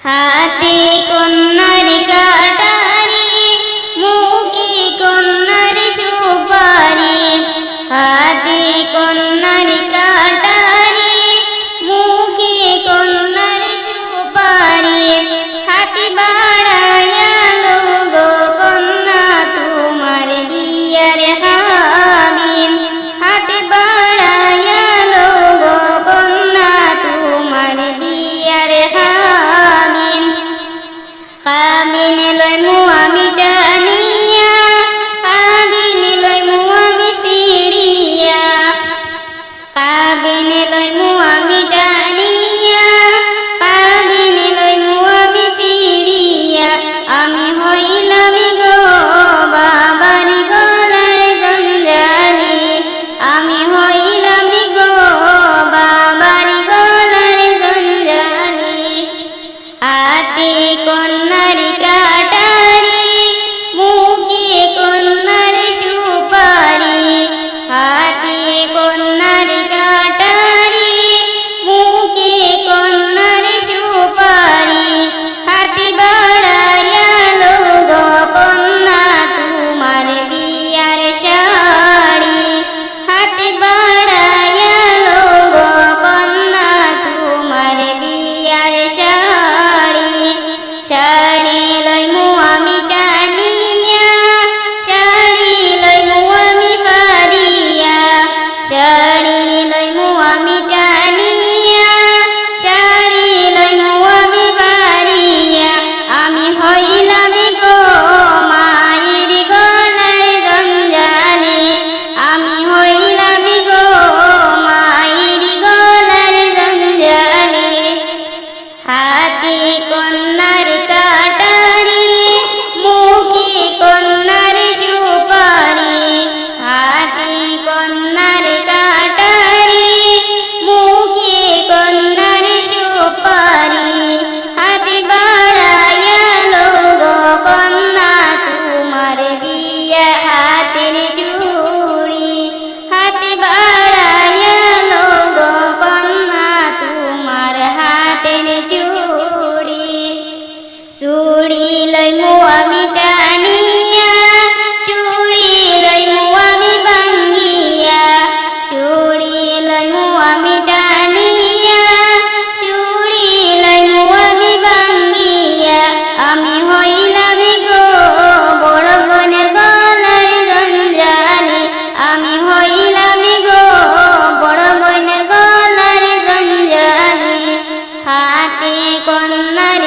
হাতে কন্যার কাটারি, মুখে কন্যার সুপারি। হাতে কন্যার কাটারি, মুখে কন্যার সুপারি। হাতে বাড়াইয়া গো কন্যা তোমার বিয়ার হাবি। হাতে বাড়াইয়া গো কন্যা তোমার বিয়ার হাবি। কাবিন লইমু আমি টানিয়া, কাবিন লইমু আমি সিঁড়িয়া। কাবিন লইমু আমি টানিয়া, কাবিন লইমু আমি সিঁড়িয়া। আমি হইলাম গো বাবার গলায় জঞ্জালি। আমি হইলাম গো বাবার গলায় জঞ্জালি। হাতে কন্যার কাটারি, মুখে কন্যার সুপারি। হাতে কন্যার কাটারি, মুখে কন্যার সুপারি। হাতে বাড়াইয়া গো কন্যা তোমার বিয়ার শাড়ি। হাতে বাড়াইয়া গো কন্যা তোমার বিয়ার শাড়ি। শাড়ি লইমু আমি টানিয়া, শাড়ি লইমু আমি পারিয়া। শাড়ি লইমু আমি টানিয়া, শাড়ি লইমু আমি পারিয়া। আমি হইলাম গো মায়ের গলায় জঞ্জালি। আমি হইলাম গো মায়ের গলার জঞ্জালি। হাতে কন্যার কাটারি, মুখে কন্যার সুপারি। হাতে কন্যার কাটারি, মুখে কন্যার সুপারি। হাতে বাড়াইয়া গো কন্যা তোমার বিয়া হাতের চুড়ি। হাতে বাড়াইয়া গো কন্যা তোমার হাতের চুড়ি। চুড়ি লইমু আমি টানিয়া, চুড়ি লইমু আমি ভাঙ্গিয়া। চুড়ি লইমু আমি টানিয়া, চুড়ি লইমু আমি ভাঙ্গিয়া। আমি হইলাম গো বড় বোনের গলার জঞ্জালি। আমি হইলাম গো বড় বোনের গলার জঞ্জালি। হাতে কন্যার